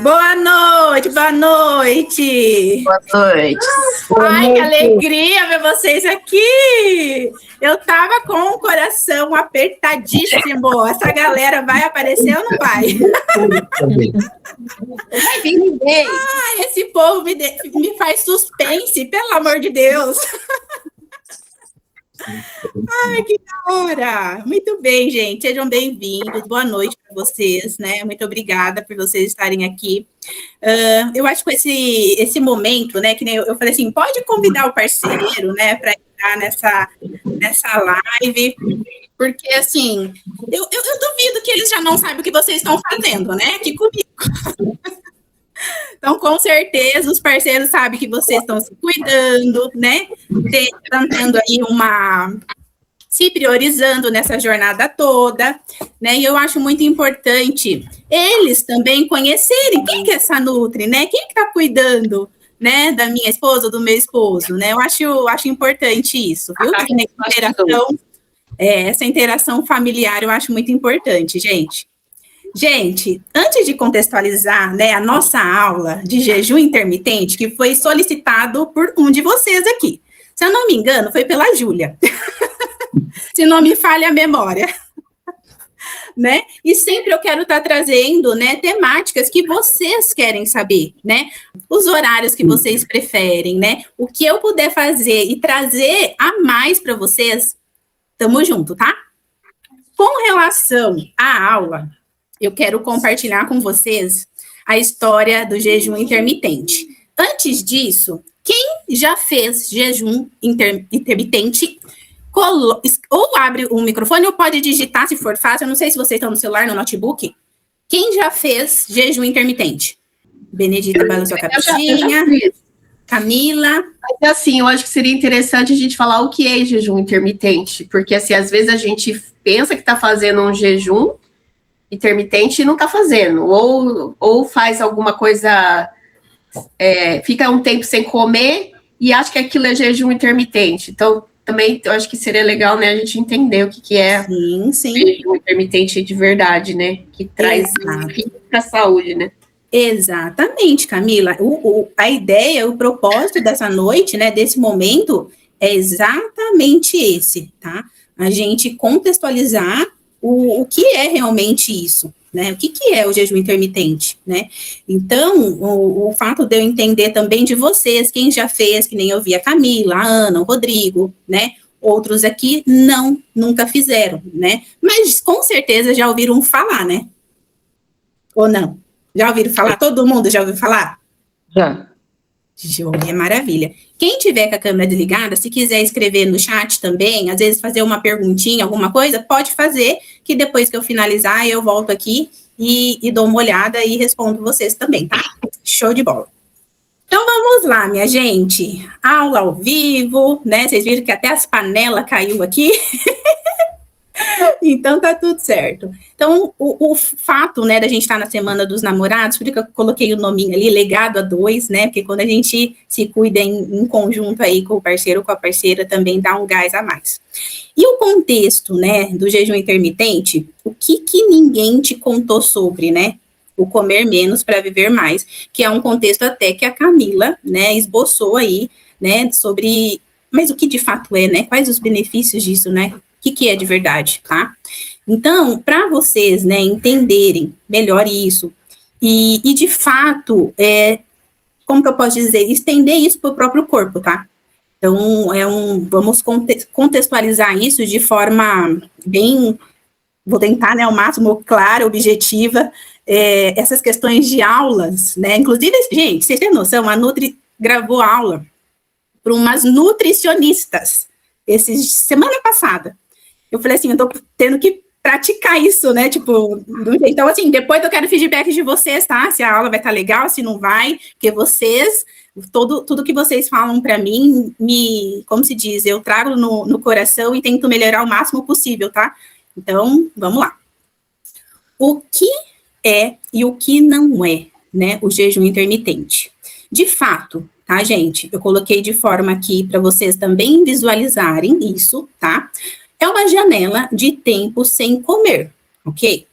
Boa noite, boa noite. Boa noite. Ai, que alegria ver vocês aqui. Eu tava com o coração apertadíssimo. Essa galera vai aparecer ou não vai? Ai, esse povo me faz suspense, pelo amor de Deus. Ai, que da hora! Muito bem, gente. Sejam bem-vindos. Boa noite para vocês, né? Muito obrigada por vocês estarem aqui. Eu acho que esse momento, né? Que nem eu falei assim, pode convidar o parceiro, né? Para entrar nessa live, porque assim, eu duvido que eles já não sabem o que vocês estão fazendo, né? Aqui comigo. Então, com certeza, os parceiros sabem que vocês estão se cuidando, né? Tentando aí se priorizando nessa jornada toda, né? E eu acho muito importante eles também conhecerem quem que é essa Nutri, né? Quem que está cuidando, né, da minha esposa, do meu esposo, né? Eu acho importante isso, viu? Essa interação familiar eu acho muito importante, gente. Gente, antes de contextualizar, né, a nossa aula de jejum intermitente, que foi solicitado por um de vocês aqui. Se eu não me engano, foi pela Júlia. Se não me falha a memória. Né? E sempre eu quero estar trazendo, né, temáticas que vocês querem saber, né? Os horários que vocês preferem, né? O que eu puder fazer e trazer a mais para vocês, tamo junto, tá? Com relação à aula, eu quero compartilhar com vocês a história do jejum intermitente. Antes disso, quem já fez jejum intermitente, ou abre o microfone ou pode digitar, se for fácil. Eu não sei se vocês estão no celular, no notebook. Quem já fez jejum intermitente? Benedita balançou a cabecinha. Camila. Mas, assim, eu acho que seria interessante a gente falar o que é jejum intermitente, porque assim, às vezes a gente pensa que está fazendo um jejum intermitente e não está fazendo, ou faz alguma coisa, fica um tempo sem comer e acha que aquilo é jejum intermitente. Então, também eu acho que seria legal, né, a gente entender o que é jejum intermitente de verdade, né, que traz para a saúde, né. Exatamente, Camila. A ideia, o propósito dessa noite, né, desse momento, é exatamente esse, tá? A gente contextualizar o que é realmente isso, né? O que é o jejum intermitente, né? Então, o fato de eu entender também de vocês, quem já fez, que nem eu vi a Camila, a Ana, o Rodrigo, né? Outros aqui nunca fizeram, né? Mas com certeza já ouviram falar, né? Ou não? Já ouviram falar? Todo mundo já ouviu falar? Já. Joia, maravilha. Quem tiver com a câmera desligada, se quiser escrever no chat também, às vezes fazer uma perguntinha, alguma coisa, pode fazer, que depois que eu finalizar, eu volto aqui e dou uma olhada e respondo vocês também, tá? Show de bola. Então, vamos lá, minha gente. Aula ao vivo, né? Vocês viram que até as panelas caiu aqui. Então, tá tudo certo. Então, o fato, né, da gente estar na Semana dos Namorados, por isso que eu coloquei o nominho ali, legado a dois, né, porque quando a gente se cuida em conjunto aí com o parceiro ou com a parceira, também dá um gás a mais. E o contexto, né, do jejum intermitente, o que ninguém te contou sobre, né, o comer menos para viver mais, que é um contexto até que a Camila, né, esboçou aí, né, sobre, mas o que de fato é, né, quais os benefícios disso, né, o que é de verdade, tá? Então, para vocês, né, entenderem melhor isso, e de fato, como que eu posso dizer, estender isso para o próprio corpo, tá? Então, vamos contextualizar isso de forma bem, vou tentar, né, ao máximo clara, objetiva, essas questões de aulas, né, inclusive, gente, vocês têm noção, a Nutri gravou aula para umas nutricionistas, semana passada. Eu falei assim, eu tô tendo que praticar isso, né, tipo, então, assim, depois eu quero feedback de vocês, tá, se a aula vai estar legal, se não vai, porque vocês, tudo que vocês falam para mim, como se diz, eu trago no coração e tento melhorar o máximo possível, tá, então, vamos lá. O que é e o que não é, né, o jejum intermitente? De fato, tá, gente, eu coloquei de forma aqui para vocês também visualizarem isso, tá, é uma janela de tempo sem comer, ok?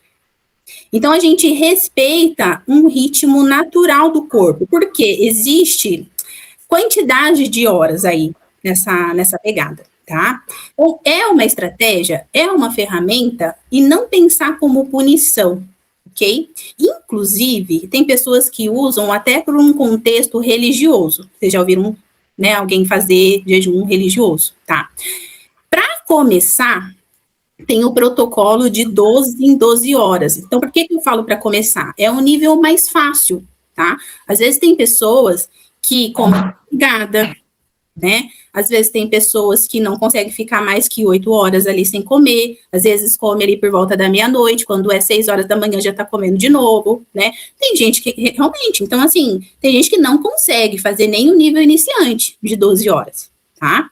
Então, a gente respeita um ritmo natural do corpo, porque existe quantidade de horas aí nessa pegada, tá? Então, é uma estratégia, é uma ferramenta, e não pensar como punição, ok? Inclusive, tem pessoas que usam até por um contexto religioso. Vocês já ouviram, né, alguém fazer jejum religioso, tá? Para começar, tem o protocolo de 12 em 12 horas. Então, por que eu falo para começar? É um nível mais fácil, tá? Às vezes tem pessoas que comem madrugada, né? Às vezes tem pessoas que não conseguem ficar mais que 8 horas ali sem comer, às vezes come ali por volta da meia-noite, quando é 6 horas da manhã já tá comendo de novo, né? Tem gente que realmente, então assim, tem gente que não consegue fazer nem o nível iniciante de 12 horas, tá?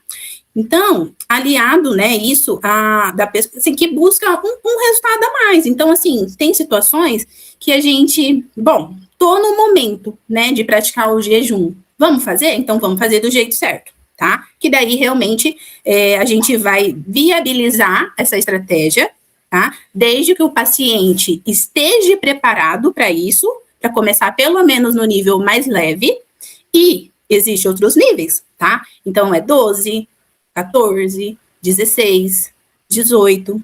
Então, aliado, né, isso da pessoa assim, que busca um resultado a mais. Então, assim, tem situações que a gente, bom, tô no momento, né, de praticar o jejum. Vamos fazer? Então, vamos fazer do jeito certo, tá? Que daí, realmente, a gente vai viabilizar essa estratégia, tá? Desde que o paciente esteja preparado para isso, para começar pelo menos no nível mais leve, e existem outros níveis, tá? Então, é 12, 14, 16, 18.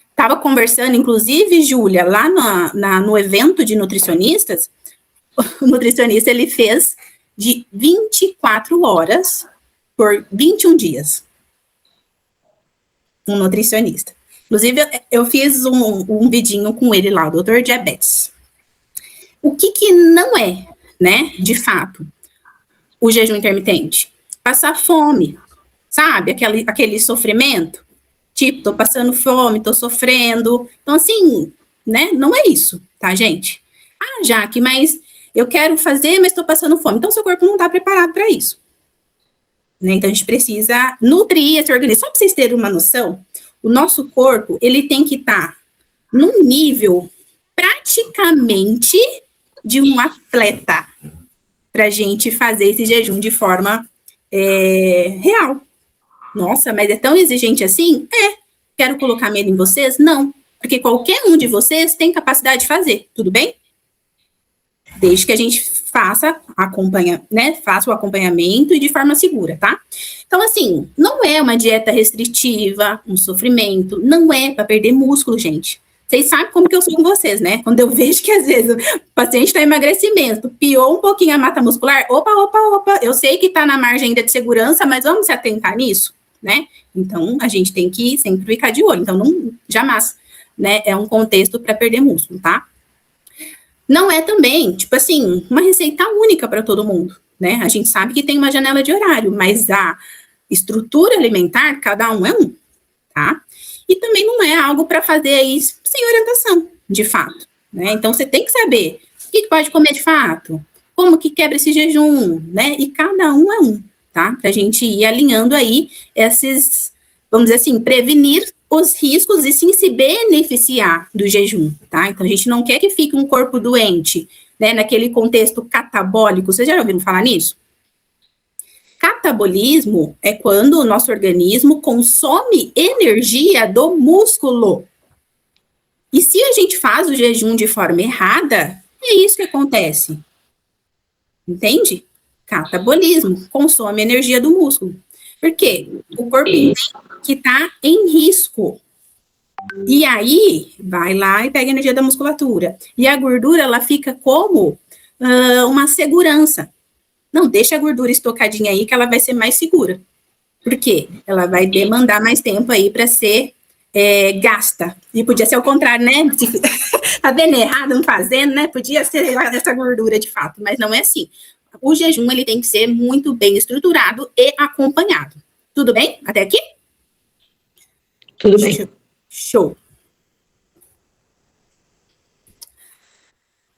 Estava conversando, inclusive, Júlia, lá no evento de nutricionistas, o nutricionista, ele fez de 24 horas por 21 dias. Um nutricionista. Inclusive, eu fiz um vidinho com ele lá, o Dr. Diabetes. O que não é, né, de fato, o jejum intermitente? Passar fome, sabe? Aquele sofrimento. Tipo, tô passando fome, tô sofrendo. Então, assim, né? Não é isso, tá, gente? Ah, Jaque, mas eu quero fazer, mas tô passando fome. Então, seu corpo não tá preparado para isso. Né? Então, a gente precisa nutrir esse organismo. Só para vocês terem uma noção, o nosso corpo, ele tem que estar num nível praticamente de um atleta para a gente fazer esse jejum de forma real. Nossa, mas é tão exigente assim? Quero colocar medo em vocês? Não. Porque qualquer um de vocês tem capacidade de fazer, tudo bem? Desde que a gente faça o acompanhamento e de forma segura, tá? Então, assim, não é uma dieta restritiva, um sofrimento, não é para perder músculo, gente. Vocês sabem como que eu sou com vocês, né? Quando eu vejo que, às vezes, o paciente está em emagrecimento, piou um pouquinho a massa muscular, opa, eu sei que está na margem ainda de segurança, mas vamos se atentar nisso, né? Então, a gente tem que sempre ficar de olho. Então, jamais, né? É um contexto para perder músculo, tá? Não é também, tipo assim, uma receita única para todo mundo, né? A gente sabe que tem uma janela de horário, mas a estrutura alimentar, cada um é um, tá? E também não é algo para fazer aí sem orientação, de fato, né? Então, você tem que saber o que pode comer de fato, como que quebra esse jejum, né? E cada um é um, tá? Para a gente ir alinhando aí esses, vamos dizer assim, prevenir os riscos e sim se beneficiar do jejum, tá? Então, a gente não quer que fique um corpo doente, né? Naquele contexto catabólico. Vocês já ouviram falar nisso? Catabolismo é quando o nosso organismo consome energia do músculo. E se a gente faz o jejum de forma errada, é isso que acontece. Entende? Catabolismo, consome energia do músculo. Por quê? O corpo entende que está em risco. E aí, vai lá e pega a energia da musculatura. E a gordura, ela fica como uma segurança. Não, deixa a gordura estocadinha aí que ela vai ser mais segura. Por quê? Ela vai demandar mais tempo aí para ser gasta. E podia ser o contrário, né? Tá vendo errado, não fazendo, né? Podia ser essa gordura de fato, mas não é assim. O jejum, ele tem que ser muito bem estruturado e acompanhado. Tudo bem? Até aqui? Tudo bem. Show.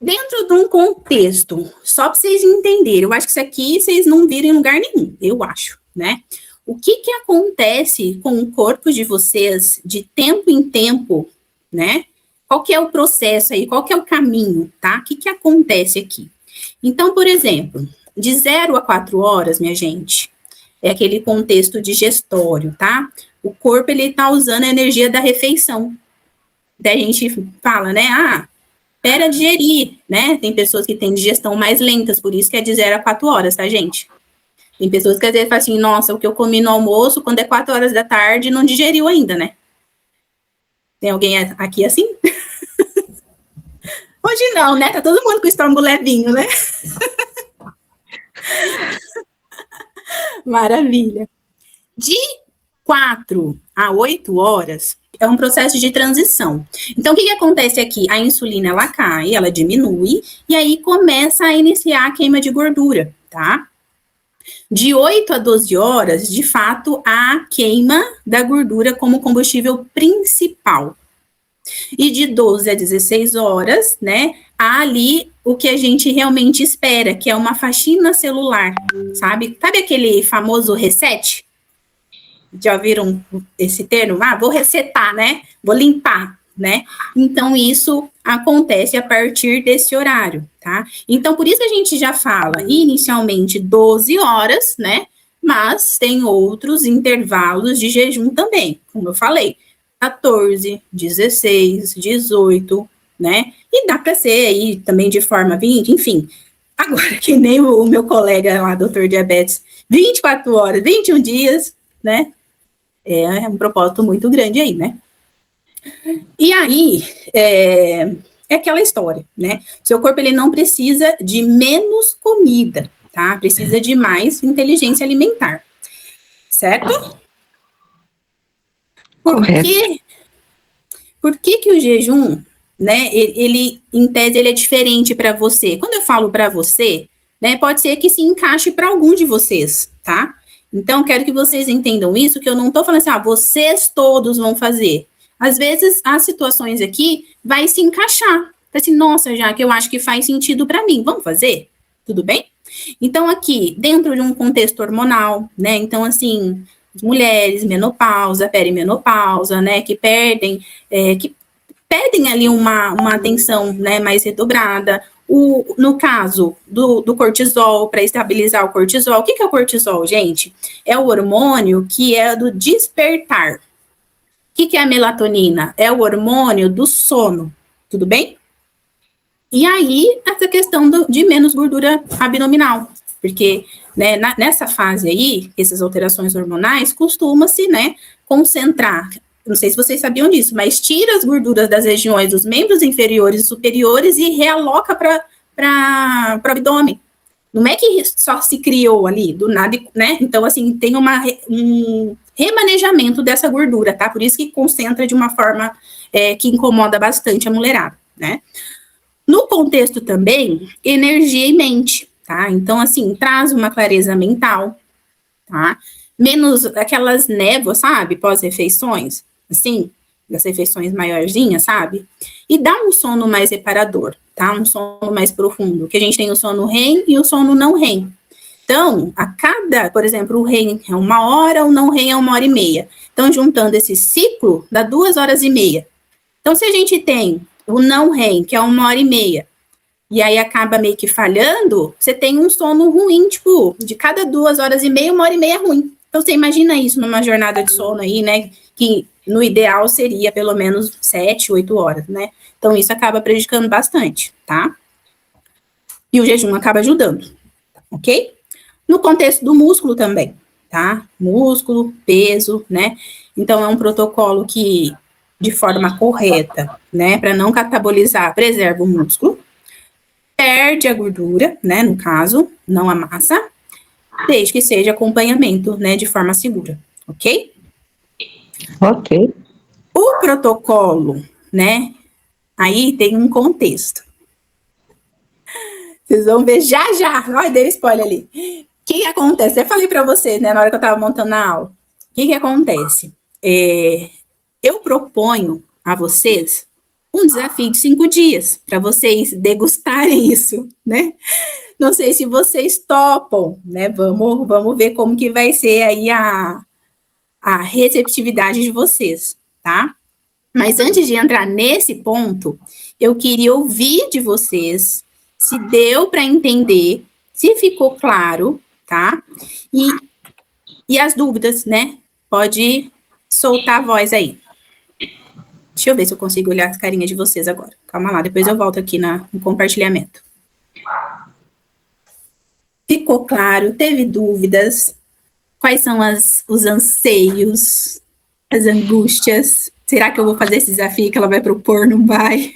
Dentro de um contexto, só para vocês entenderem, eu acho que isso aqui vocês não viram em lugar nenhum, eu acho, né? O que acontece com o corpo de vocês de tempo em tempo, né? Qual que é o processo aí, qual que é o caminho, tá? O que acontece aqui? Então, por exemplo, de 0 a 4 horas, minha gente, é aquele contexto digestório, tá? O corpo, ele tá usando a energia da refeição. Daí a gente fala, né, espera digerir, né? Tem pessoas que têm digestão mais lentas, por isso que é de 0 a 4 horas, tá, gente? Tem pessoas que às vezes falam assim, nossa, o que eu comi no almoço, quando é 4 horas da tarde, não digeriu ainda, né? Tem alguém aqui assim? Hoje não, né? Tá todo mundo com o estômago levinho, né? Maravilha. De 4 a 8 horas é um processo de transição. Então, o que acontece aqui? A insulina, ela cai, ela diminui, e aí começa a iniciar a queima de gordura, tá? De 8 a 12 horas, de fato, a queima da gordura como combustível principal. E de 12 a 16 horas, né, há ali o que a gente realmente espera, que é uma faxina celular, sabe? Sabe aquele famoso reset? Já viram esse termo? Vou resetar, né? Vou limpar, né? Então, isso acontece a partir desse horário, tá? Então, por isso a gente já fala inicialmente 12 horas, né? Mas tem outros intervalos de jejum também, como eu falei, 14, 16, 18, né? E dá para ser aí também de forma 20, enfim. Agora, que nem o meu colega lá, doutor Diabetes, 24 horas, 21 dias, né? É um propósito muito grande aí, né? E aí, é aquela história, né? Seu corpo, ele não precisa de menos comida, tá? Precisa de mais inteligência alimentar, certo? Correto. Por que o jejum, né, ele, em tese, ele é diferente para você? Quando eu falo para você, né, pode ser que se encaixe para algum de vocês, tá? Então, quero que vocês entendam isso, que eu não estou falando assim, vocês todos vão fazer. Às vezes, as situações aqui vai se encaixar. Assim, nossa, já que eu acho que faz sentido para mim, vamos fazer? Tudo bem? Então, aqui, dentro de um contexto hormonal, né? Então, assim, mulheres, menopausa, perimenopausa, né? Que pedem ali uma atenção, né, mais redobrada. No caso do cortisol, para estabilizar o cortisol, o que é o cortisol, gente? É o hormônio que é do despertar. O que é a melatonina? É o hormônio do sono, tudo bem? E aí, essa questão de menos gordura abdominal, porque, né, nessa fase aí, essas alterações hormonais, costuma-se, né, concentrar, não sei se vocês sabiam disso, mas tira as gorduras das regiões dos membros inferiores e superiores e realoca para o abdômen. Não é que só se criou ali, do nada, né? Então, assim, tem um remanejamento dessa gordura, tá? Por isso que concentra de uma forma que incomoda bastante a mulherada, né? No contexto também, energia e mente, tá? Então, assim, traz uma clareza mental, tá? Menos aquelas névoas, sabe? Pós-refeições, assim, das refeições maiorzinhas, sabe? E dá um sono mais reparador, tá? Um sono mais profundo, que a gente tem o sono REM e o sono não REM. Então, por exemplo, o REM é 1 hora, o não REM é 1h30. Então, juntando esse ciclo, dá 2h30. Então, se a gente tem o não REM, que é 1h30, e aí acaba meio que falhando, você tem um sono ruim, tipo, de cada 2h30, 1h30 é ruim. Então, você imagina isso numa jornada de sono aí, né, que no ideal seria pelo menos 7, 8 horas, né? Então, isso acaba prejudicando bastante, tá? E o jejum acaba ajudando, ok? No contexto do músculo também, tá? Músculo, peso, né? Então, é um protocolo que, de forma correta, né, para não catabolizar, preserva o músculo, perde a gordura, né, no caso, não a massa, desde que seja acompanhamento, né, de forma segura, ok? Ok. O protocolo, né, aí tem um contexto. Vocês vão ver já. Olha, dei spoiler ali. O que acontece? Eu falei para vocês, né, na hora que eu estava montando a aula. O que acontece? Eu proponho a vocês um desafio de 5 dias, para vocês degustarem isso, né? Não sei se vocês topam, né? Vamos ver como que vai ser aí a receptividade de vocês, tá? Mas antes de entrar nesse ponto, eu queria ouvir de vocês se deu para entender, se ficou claro, tá? E as dúvidas, né? Pode soltar a voz aí. Deixa eu ver se eu consigo olhar as carinhas de vocês agora. Calma lá, depois eu volto aqui no compartilhamento. Ficou claro? Teve dúvidas? Quais são os anseios, as angústias? Será que eu vou fazer esse desafio que ela vai propor? Não vai?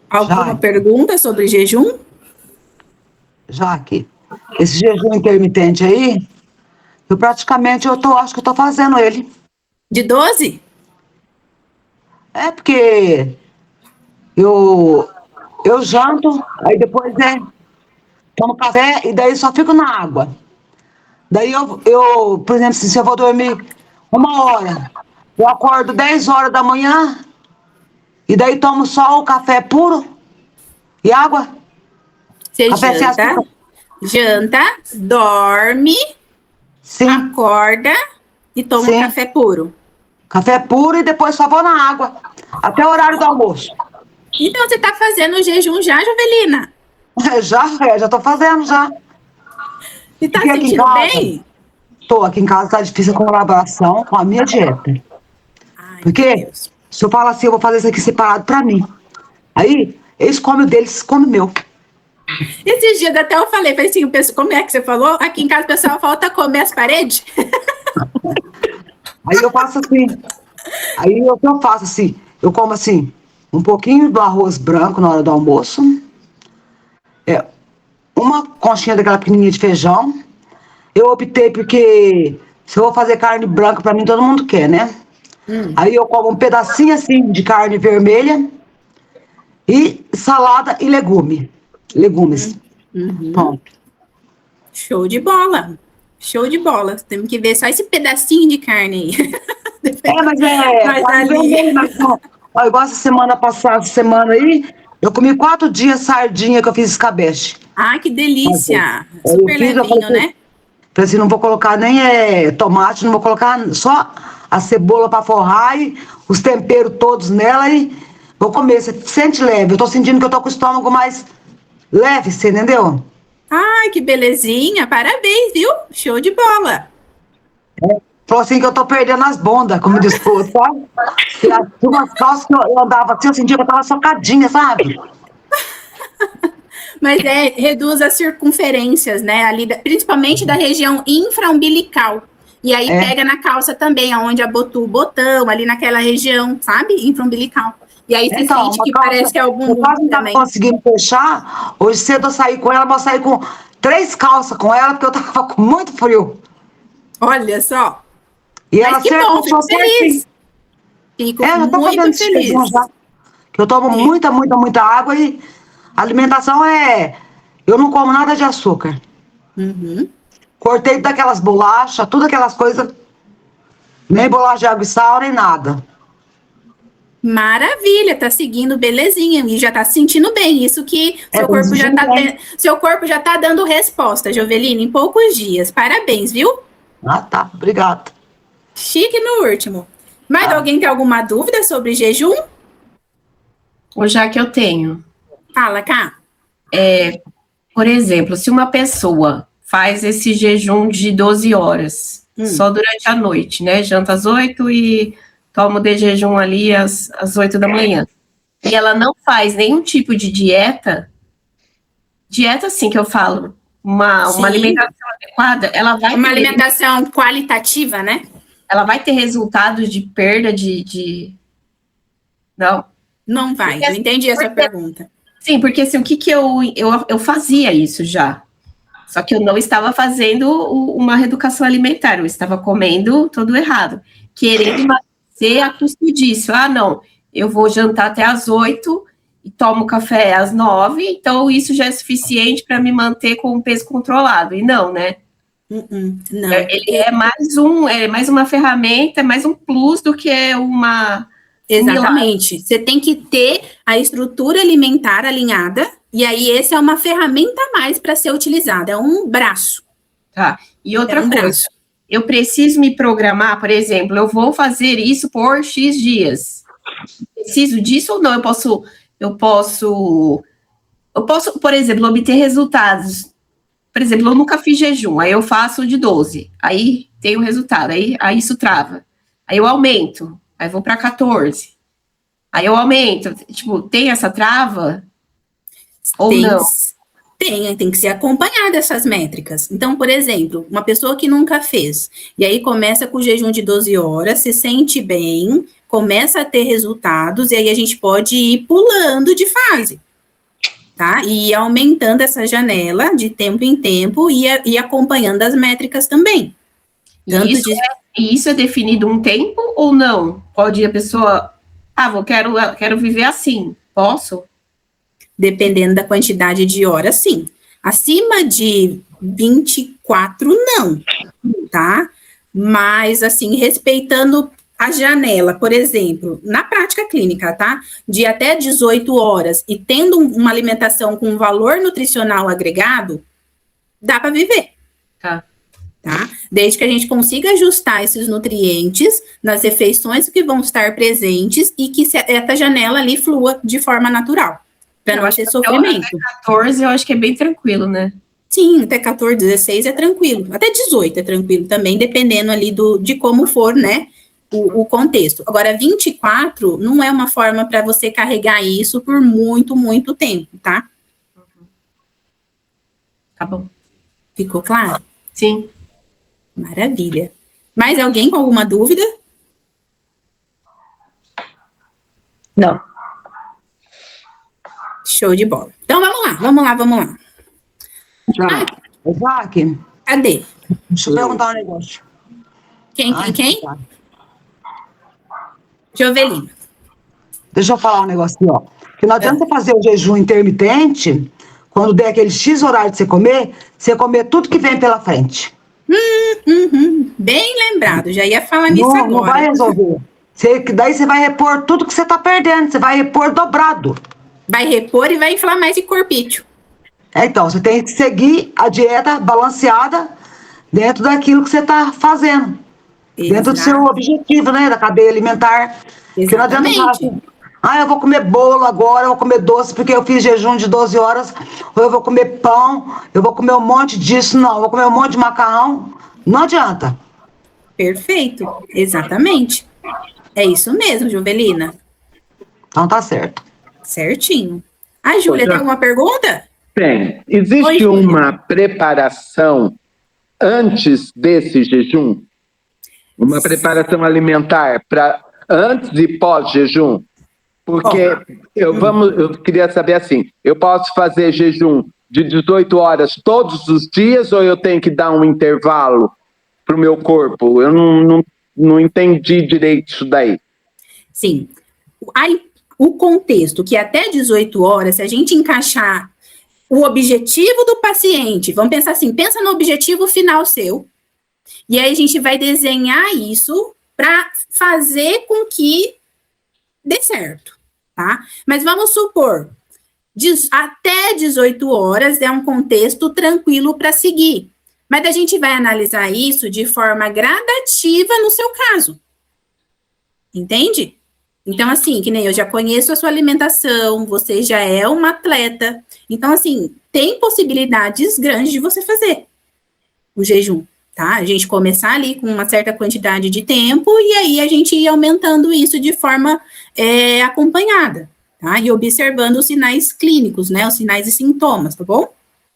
Alguma pergunta sobre jejum? Jaque, esse jejum intermitente aí, eu praticamente acho que eu tô fazendo ele. De 12? É porque eu janto, aí depois tomo café e daí só fico na água. Daí por exemplo, se eu vou dormir 1 hora, eu acordo 10 horas da manhã e daí tomo só o café puro e água. Você Café sem açúcar. janta, dorme, Sim. acorda e toma Sim. café puro. Café puro e depois só vou na água, até o horário do almoço. Então você tá fazendo o jejum já, Jovelina? Já tô fazendo já. Você tá Fiquei aqui em sentindo casa. bem? Tô aqui em casa, tá difícil a colaboração com a minha dieta. Ai, Porque meu Deus. se eu falo assim, eu vou fazer isso aqui separado pra mim. Aí, eles comem o deles, comem o meu. Esses dias até eu falei assim, como é que você falou? Aqui em casa o pessoal falta comer as paredes. Aí eu faço assim. Aí o que eu faço assim? Eu como assim, um pouquinho do arroz branco na hora do almoço. Uma conchinha daquela pequenininha de feijão. Eu optei porque se eu vou fazer carne branca, pra mim todo mundo quer, né? Aí eu como um pedacinho assim de carne vermelha e salada e legumes. Pronto. Show de bola. Show de bola. Temos que ver só esse pedacinho de carne aí. Mas Mas carne ali- vermelha, mas não. Ó, igual essa semana aí, eu comi 4 dias sardinha que eu fiz escabeche. Ah, que delícia. Eu Super fiz, eu levinho, falei, né? falei assim, não vou colocar nem tomate, não vou colocar só a cebola para forrar e os temperos todos nela e vou comer. Você sente leve. Eu tô sentindo que eu tô com o estômago mais leve, você entendeu? Ai, que belezinha. Parabéns, viu? Show de bola. Falou assim que eu tô perdendo as bondas, como diz o outro, sabe? E as umas calças que eu andava assim, eu sentia que eu tava socadinha, sabe? Mas reduz as circunferências, né? Ali, principalmente da região infraumbilical. E aí pega na calça também, onde abotou o botão, ali naquela região, sabe? Infraumbilical. E aí você Então, sente uma que calça, parece que é algum eu quase não tava também. conseguindo fechar. Hoje cedo eu saí com ela, mas eu saí com 3 calças com ela, porque eu tava com muito frio. Olha só. E Mas ela que sempre bom, fico puxou feliz. certinho. Fico Eu tô fazendo muito esse jejum feliz. já. Que eu tomo muita água e a alimentação eu não como nada de açúcar. Uhum. Cortei daquelas bolachas, tudo aquelas coisas. Nem bolacha de água e sal, nem nada. Maravilha, tá seguindo belezinha e já tá se sentindo bem. Isso que seu tô me corpo já sentindo tá bem. seu corpo já tá dando resposta, Jovelina, em poucos dias. Parabéns, viu? Ah, tá. Obrigado. Chique no último. Mais Tá. alguém tem alguma dúvida sobre jejum? Ou já que eu tenho. Fala, Cá. Por exemplo, se uma pessoa faz esse jejum de 12 horas, só durante a noite, né? Janta às 8 e toma o de jejum ali às 8 da manhã. E ela não faz nenhum tipo de dieta assim que eu falo, uma Sim. alimentação adequada, Uma alimentação qualitativa, né? ela vai ter resultados de perda Não. Não vai. Eu entendi a sua pergunta. Sim, porque assim, o que eu fazia isso já. Só que eu não estava fazendo uma reeducação alimentar, eu estava comendo todo errado. Querendo emagrecer a custo disso. Ah, não, eu vou jantar até às 8 e tomo café às 9, então isso já é suficiente para me manter com o peso controlado. E não, né? Não. Ele é mais uma ferramenta, é mais um plus do que uma... Exatamente. Você tem que ter a estrutura alimentar alinhada, e aí essa é uma ferramenta a mais para ser utilizada, é um braço. Tá. E outra É um coisa, braço. eu preciso me programar, por exemplo, eu vou fazer isso por X dias. Preciso disso ou não? Eu posso, por exemplo, obter resultados. Por exemplo, eu nunca fiz jejum, aí eu faço de 12, aí tem o resultado, aí isso trava. Aí eu aumento, aí vou para 14. Aí eu aumento, tipo, tem essa trava? Ou Tem, não? tem que ser acompanhada essas métricas. Então, por exemplo, uma pessoa que nunca fez, e aí começa com o jejum de 12 horas, se sente bem, começa a ter resultados, e aí a gente pode ir pulando de fase, tá? E ir aumentando essa janela de tempo em tempo e acompanhando as métricas também. Tanto E isso é definido um tempo ou não? Pode a pessoa, quero viver assim, posso? Dependendo da quantidade de horas, sim. Acima de 24, não, tá? Mas, assim, respeitando a janela, por exemplo, na prática clínica, tá? De até 18 horas e tendo uma alimentação com valor nutricional agregado, dá para viver. Tá. Tá? Desde que a gente consiga ajustar esses nutrientes nas refeições que vão estar presentes e que essa janela ali flua de forma natural, para não ter sofrimento. Até 14 eu acho que é bem tranquilo, né? Sim, até 14, 16 é tranquilo, até 18 é tranquilo também, dependendo ali de como for, né, o contexto. Agora, 24 não é uma forma para você carregar isso por muito, muito tempo, tá? Tá bom. Ficou claro? Sim. Maravilha. Mais alguém com alguma dúvida? Não. Show de bola. Então, vamos lá. Jaque, Cadê? deixa eu perguntar um negócio. Quem? Jovelina. Deixa eu falar um negócio aqui, ó. Que não adianta você fazer o jejum intermitente, quando der aquele X horário de você comer tudo que vem pela frente. Bem lembrado, já ia falar nisso Não, agora. não vai resolver. Daí você vai repor tudo que você está perdendo, você vai repor dobrado. Vai repor e vai inflamar esse corpício. Então, você tem que seguir a dieta balanceada dentro daquilo que você está fazendo. Dentro do seu objetivo, né? Da cadeia alimentar. Porque não adianta falar assim, eu vou comer bolo agora, eu vou comer doce porque eu fiz jejum de 12 horas, ou eu vou comer pão, eu vou comer um monte disso, não, eu vou comer um monte de macarrão. Não adianta. Perfeito, exatamente. É isso mesmo, Jovelina. Então tá certo. Certinho. A Júlia, tem alguma pergunta? Tem. Existe uma preparação antes desse jejum? Uma preparação alimentar para antes e pós-jejum? Porque eu queria saber assim, eu posso fazer jejum de 18 horas todos os dias ou eu tenho que dar um intervalo para o meu corpo? Eu não entendi direito isso daí. Sim. O contexto que até 18 horas, se a gente encaixar o objetivo do paciente, vamos pensar assim, pensa no objetivo final seu, e aí a gente vai desenhar isso para fazer com que dê certo, tá? Mas vamos supor, até 18 horas é um contexto tranquilo para seguir, mas a gente vai analisar isso de forma gradativa no seu caso, entende? Então, assim, que nem eu já conheço a sua alimentação, você já é uma atleta. Então, assim, tem possibilidades grandes de você fazer o jejum, tá? A gente começar ali com uma certa quantidade de tempo e aí a gente ir aumentando isso de forma acompanhada, tá? E observando os sinais clínicos, né? Os sinais e sintomas, tá bom?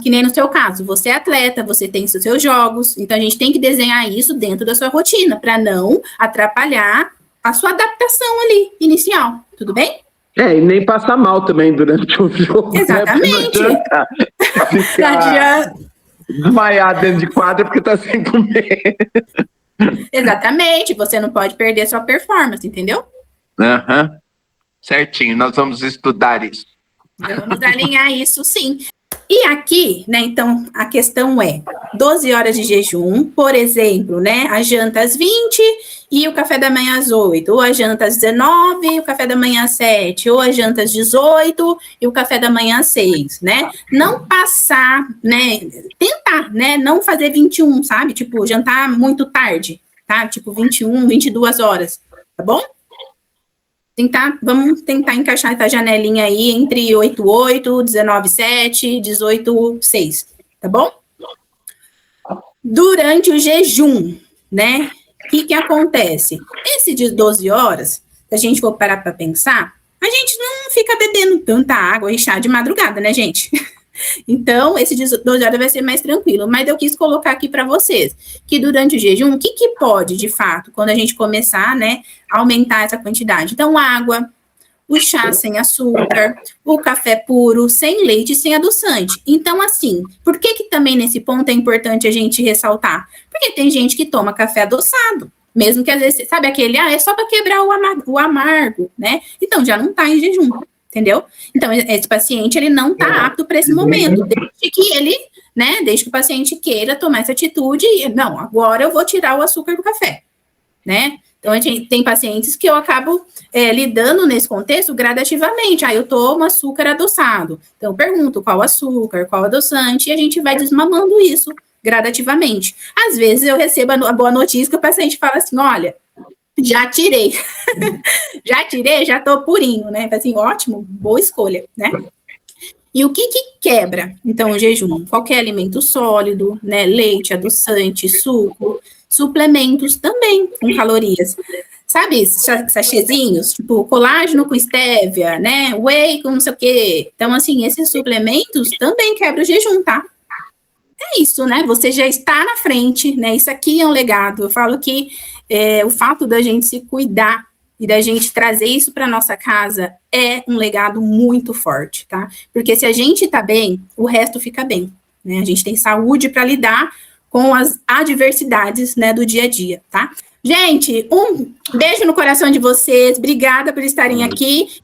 Que nem no seu caso, você é atleta, você tem os seus jogos, então a gente tem que desenhar isso dentro da sua rotina, para não atrapalhar a sua adaptação ali, inicial, tudo bem? E nem passar mal também durante o jogo. Exatamente. Né? Não adianta desmaiar dentro de quadra porque tá sem comer. Exatamente, você não pode perder sua performance, entendeu? Certinho, nós vamos estudar isso. Vamos alinhar isso, sim. E aqui, né, então, a questão é 12 horas de jejum, por exemplo, né, a janta às 20 e o café da manhã às 8, ou a janta às 19 e o café da manhã às 7, ou a janta às 18 e o café da manhã às 6, né? Não passar, né, tentar, né, não fazer 21, sabe? Tipo, jantar muito tarde, tá? Tipo, 21, 22 horas, tá bom? Vamos tentar encaixar essa janelinha aí entre 8:8, 19:7, 18:6, tá bom? Durante o jejum, né? O que acontece? Esse de 12 horas, se a gente for parar para pensar, a gente não fica bebendo tanta água e chá de madrugada, né, gente? Então, esse de 12 horas vai ser mais tranquilo. Mas eu quis colocar aqui para vocês que durante o jejum, o que pode, de fato, quando a gente começar, né, a aumentar essa quantidade? Então, água, o chá sem açúcar, o café puro, sem leite, sem adoçante. Então, assim, por que também nesse ponto é importante a gente ressaltar? Porque tem gente que toma café adoçado, mesmo que às vezes, sabe aquele, é só para quebrar o amargo, né? Então, já não está em jejum, entendeu? Então, esse paciente, ele não está apto para esse momento, desde que ele, né, desde que o paciente queira tomar essa atitude, não, agora eu vou tirar o açúcar do café, né? Então, a gente tem pacientes que eu acabo lidando nesse contexto gradativamente. Eu tomo açúcar adoçado. Então, eu pergunto qual açúcar, qual adoçante, e a gente vai desmamando isso gradativamente. Às vezes, eu recebo a boa notícia que o paciente fala assim, olha, já tirei. já tô purinho, né? Assim, ótimo, boa escolha, né? E o que quebra, então, o jejum? Qualquer alimento sólido, né? Leite, adoçante, suco, suplementos também com calorias. Sabe, sachêzinhos, tipo colágeno com estévia, né? Whey com não sei o quê. Então, assim, esses suplementos também quebram o jejum, tá? É isso, né? Você já está na frente, né? Isso aqui é um legado. Eu falo que o fato da gente se cuidar e da gente trazer isso para nossa casa é um legado muito forte, tá? Porque se a gente tá bem, o resto fica bem, né? A gente tem saúde para lidar com as adversidades, né, do dia a dia, tá? Gente, um beijo no coração de vocês, obrigada por estarem aqui.